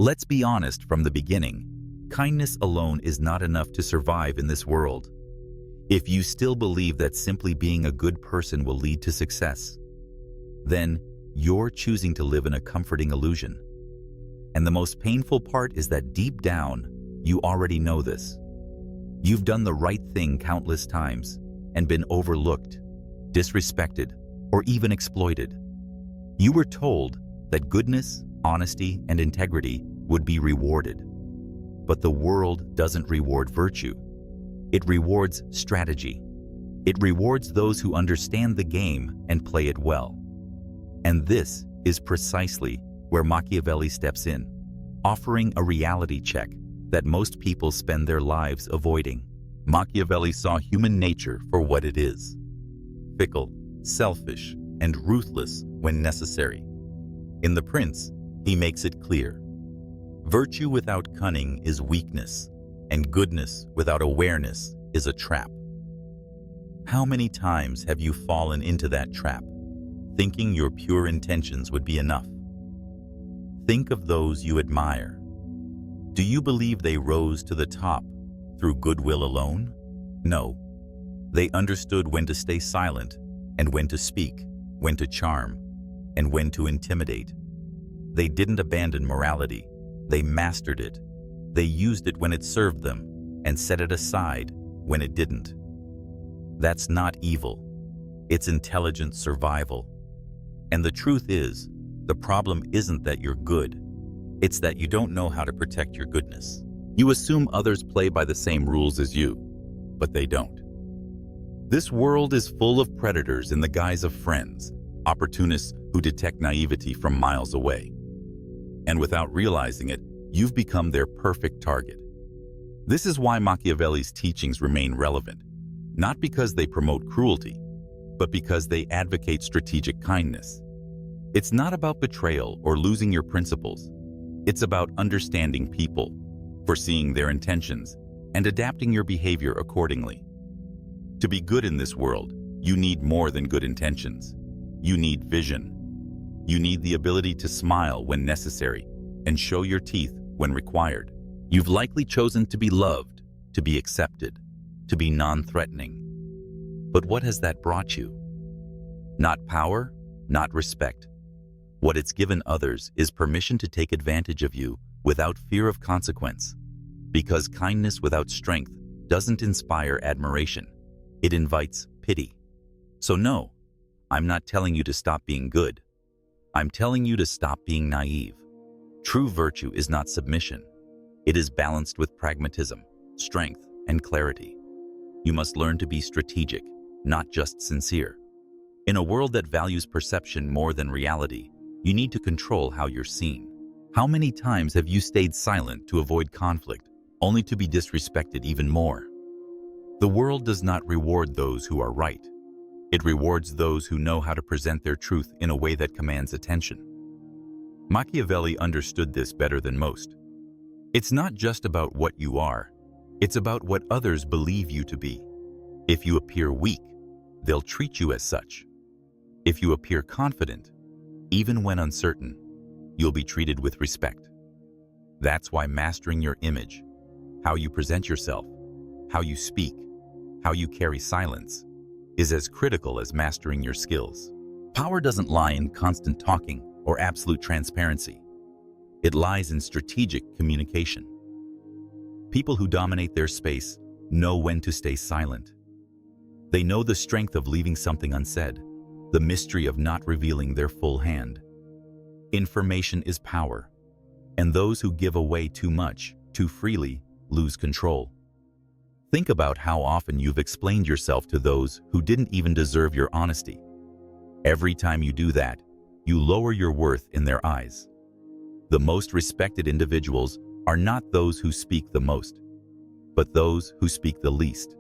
Let's be honest from the beginning. Kindness alone is not enough to survive in this world. If you still believe that simply being a good person will lead to success, then you're choosing to live in a comforting illusion. And the most painful part is that deep down, you already know this. You've done the right thing countless times and been overlooked, disrespected, or even exploited. You were told that goodness, honesty, and integrity would be rewarded. But the world doesn't reward virtue. It rewards strategy. It rewards those who understand the game and play it well. And this is precisely where Machiavelli steps in, offering a reality check that most people spend their lives avoiding. Machiavelli saw human nature for what it is: fickle, selfish, and ruthless when necessary. In The Prince, he makes it clear: virtue without cunning is weakness, and goodness without awareness is a trap. How many times have you fallen into that trap, thinking your pure intentions would be enough? Think of those you admire. Do you believe they rose to the top through goodwill alone? No. They understood when to stay silent and when to speak, when to charm, and when to intimidate. They didn't abandon morality. They mastered it. They used it when it served them and set it aside when it didn't. That's not evil. It's intelligent survival. And the truth is, the problem isn't that you're good. It's that you don't know how to protect your goodness. You assume others play by the same rules as you, but they don't. This world is full of predators in the guise of friends, opportunists who detect naivety from miles away. And without realizing it, you've become their perfect target. This is why Machiavelli's teachings remain relevant, not because they promote cruelty, but because they advocate strategic kindness. It's not about betrayal or losing your principles. It's about understanding people, foreseeing their intentions, and adapting your behavior accordingly. To be good in this world, you need more than good intentions. You need vision. You need the ability to smile when necessary and show your teeth when required. You've likely chosen to be loved, to be accepted, to be non-threatening. But what has that brought you? Not power, not respect. What it's given others is permission to take advantage of you without fear of consequence. Because kindness without strength doesn't inspire admiration. It invites pity. So no, I'm not telling you to stop being good. I'm telling you to stop being naive. True virtue is not submission. It is balanced with pragmatism, strength, and clarity. You must learn to be strategic, not just sincere. In a world that values perception more than reality, you need to control how you're seen. How many times have you stayed silent to avoid conflict, only to be disrespected even more? The world does not reward those who are right. It rewards those who know how to present their truth in a way that commands attention. Machiavelli understood this better than most. It's not just about what you are. It's about what others believe you to be. If you appear weak, they'll treat you as such. If you appear confident, even when uncertain, you'll be treated with respect. That's why mastering your image, how you present yourself, how you speak, how you carry silence, is as critical as mastering your skills. Power doesn't lie in constant talking or absolute transparency. It lies in strategic communication. People who dominate their space know when to stay silent. They know the strength of leaving something unsaid, the mystery of not revealing their full hand. Information is power, and those who give away too much, too freely, lose control. Think about how often you've explained yourself to those who didn't even deserve your honesty. Every time you do that, you lower your worth in their eyes. The most respected individuals are not those who speak the most, but those who speak the least,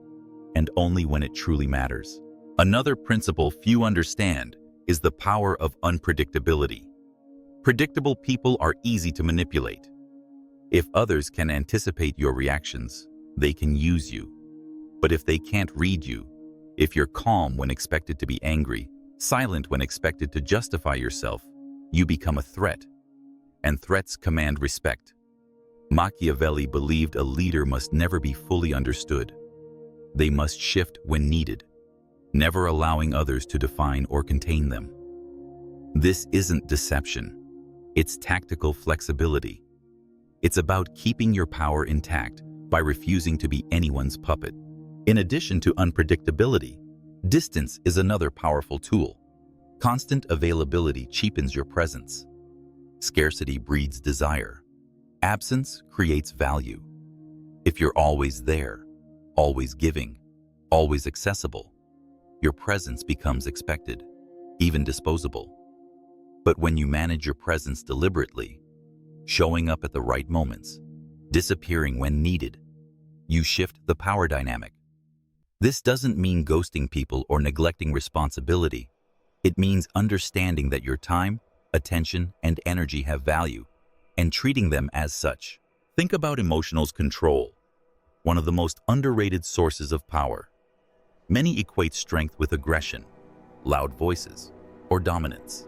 and only when it truly matters. Another principle few understand is the power of unpredictability. Predictable people are easy to manipulate. If others can anticipate your reactions, they can use you. But if they can't read you, if you're calm when expected to be angry, silent when expected to justify yourself, you become a threat. and threats command respect. Machiavelli believed a leader must never be fully understood. They must shift when needed, never allowing others to define or contain them. This isn't deception. It's tactical flexibility. It's about keeping your power intact by refusing to be anyone's puppet. In addition to unpredictability, distance is another powerful tool. Constant availability cheapens your presence. Scarcity breeds desire. Absence creates value. If you're always there, always giving, always accessible, your presence becomes expected, even disposable. But when you manage your presence deliberately, showing up at the right moments, disappearing when needed, you shift the power dynamic. This doesn't mean ghosting people or neglecting responsibility. It means understanding that your time, attention, and energy have value, and treating them as such. Think about emotional control, one of the most underrated sources of power. Many equate strength with aggression, loud voices, or dominance.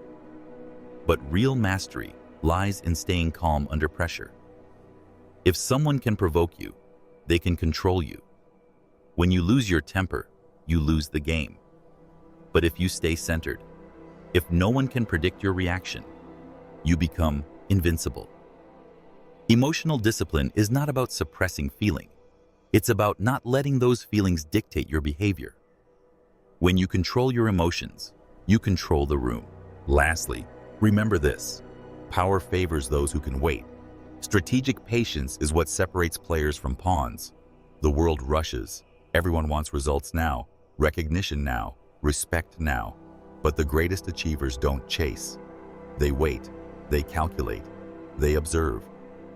But real mastery lies in staying calm under pressure. If someone can provoke you, they can control you. When you lose your temper, you lose the game. But if you stay centered, if no one can predict your reaction, you become invincible. Emotional discipline is not about suppressing feeling. It's about not letting those feelings dictate your behavior. When you control your emotions, you control the room. Lastly, remember this: power favors those who can wait. Strategic patience is what separates players from pawns. The world rushes. Everyone wants results now, recognition now, respect now. But the greatest achievers don't chase. They wait, they calculate, they observe.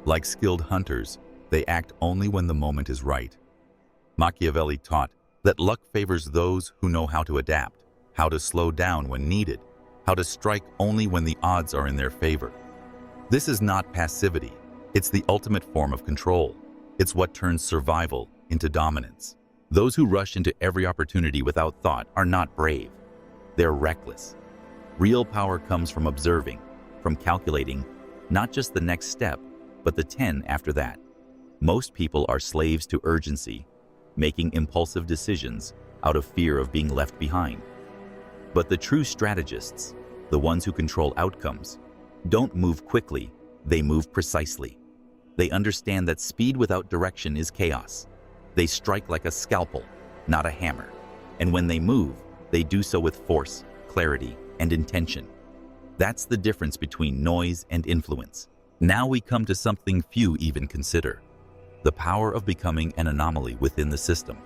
Like skilled hunters, they act only when the moment is right. Machiavelli taught that luck favors those who know how to adapt, how to slow down when needed, how to strike only when the odds are in their favor. This is not passivity. It's the ultimate form of control. It's what turns survival into dominance. Those who rush into every opportunity without thought are not brave. They're reckless. Real power comes from observing, from calculating, not just the next step, but the 10 after that. Most people are slaves to urgency, making impulsive decisions out of fear of being left behind. But the true strategists, the ones who control outcomes, don't move quickly, they move precisely. They understand that speed without direction is chaos. They strike like a scalpel, not a hammer. And when they move, they do so with force, clarity, and intention. That's the difference between noise and influence. Now we come to something few even consider: the power of becoming an anomaly within the system.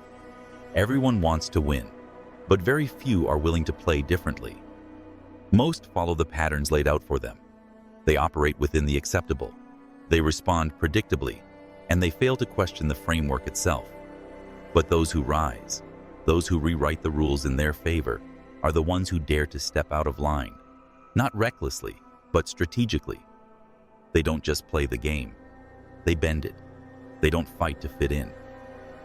Everyone wants to win, but very few are willing to play differently. Most follow the patterns laid out for them. They operate within the acceptable. They respond predictably, and they fail to question the framework itself. But those who rise, those who rewrite the rules in their favor, are the ones who dare to step out of line, not recklessly, but strategically. They don't just play the game, they bend it. They don't fight to fit in.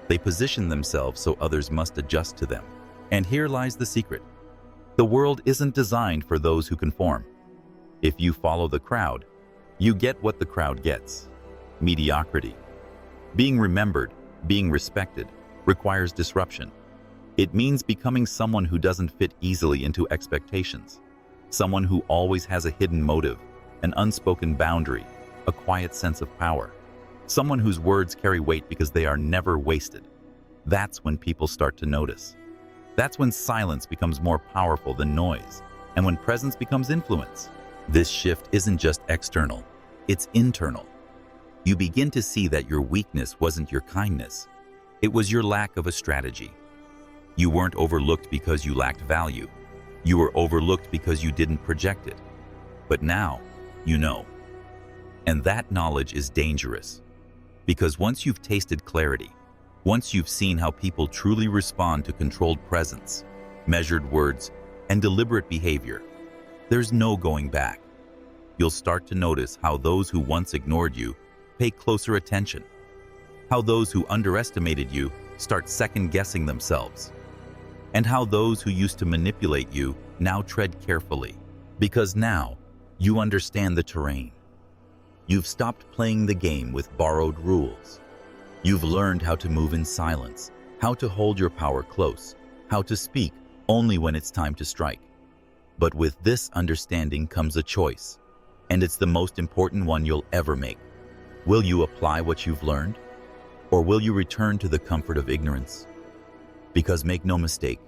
They position themselves so others must adjust to them. And here lies the secret. The world isn't designed for those who conform. If you follow the crowd, you get what the crowd gets: mediocrity. Being remembered, being respected, requires disruption. It means becoming someone who doesn't fit easily into expectations, someone who always has a hidden motive, an unspoken boundary, a quiet sense of power, someone whose words carry weight because they are never wasted. That's when people start to notice. That's when silence becomes more powerful than noise, and when presence becomes influence. This shift isn't just external, it's internal. You begin to see that your weakness wasn't your kindness. It was your lack of a strategy. You weren't overlooked because you lacked value. You were overlooked because you didn't project it. But now, you know. And that knowledge is dangerous. Because once you've tasted clarity, once you've seen how people truly respond to controlled presence, measured words, and deliberate behavior, there's no going back. You'll start to notice how those who once ignored you pay closer attention, how those who underestimated you start second-guessing themselves, and how those who used to manipulate you now tread carefully, because now you understand the terrain. You've stopped playing the game with borrowed rules. You've learned how to move in silence, how to hold your power close, how to speak only when it's time to strike. But with this understanding comes a choice, and it's the most important one you'll ever make. Will you apply what you've learned, or will you return to the comfort of ignorance? Because make no mistake,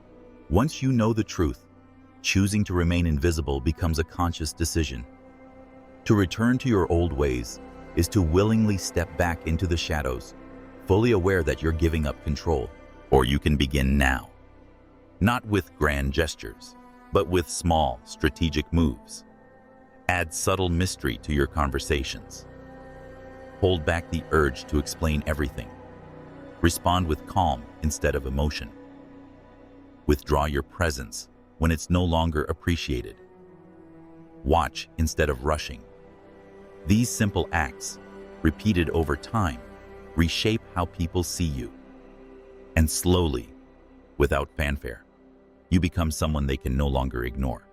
once you know the truth, choosing to remain invisible becomes a conscious decision. To return to your old ways is to willingly step back into the shadows, fully aware that you're giving up control. Or you can begin now. Not with grand gestures, but with small, strategic moves. Add subtle mystery to your conversations. Hold back the urge to explain everything. Respond with calm instead of emotion. Withdraw your presence when it's no longer appreciated. Watch instead of rushing. These simple acts, repeated over time, reshape how people see you. And slowly, without fanfare, you become someone they can no longer ignore.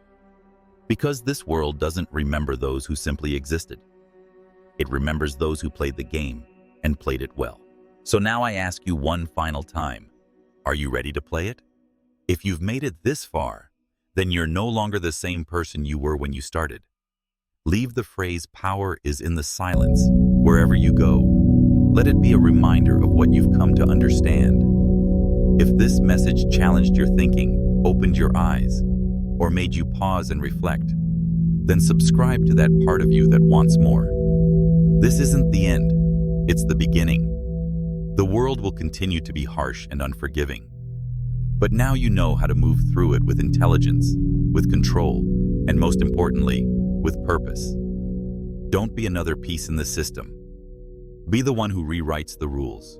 Because this world doesn't remember those who simply existed. It remembers those who played the game and played it well. So now I ask you one final time, are you ready to play it? If you've made it this far, then you're no longer the same person you were when you started. Leave the phrase "power is in the silence" wherever you go. Let it be a reminder of what you've come to understand. If this message challenged your thinking, opened your eyes, or made you pause and reflect, then subscribe to that part of you that wants more. This isn't the end, it's the beginning. The world will continue to be harsh and unforgiving. But now you know how to move through it with intelligence, with control, and most importantly, with purpose. Don't be another piece in the system. Be the one who rewrites the rules.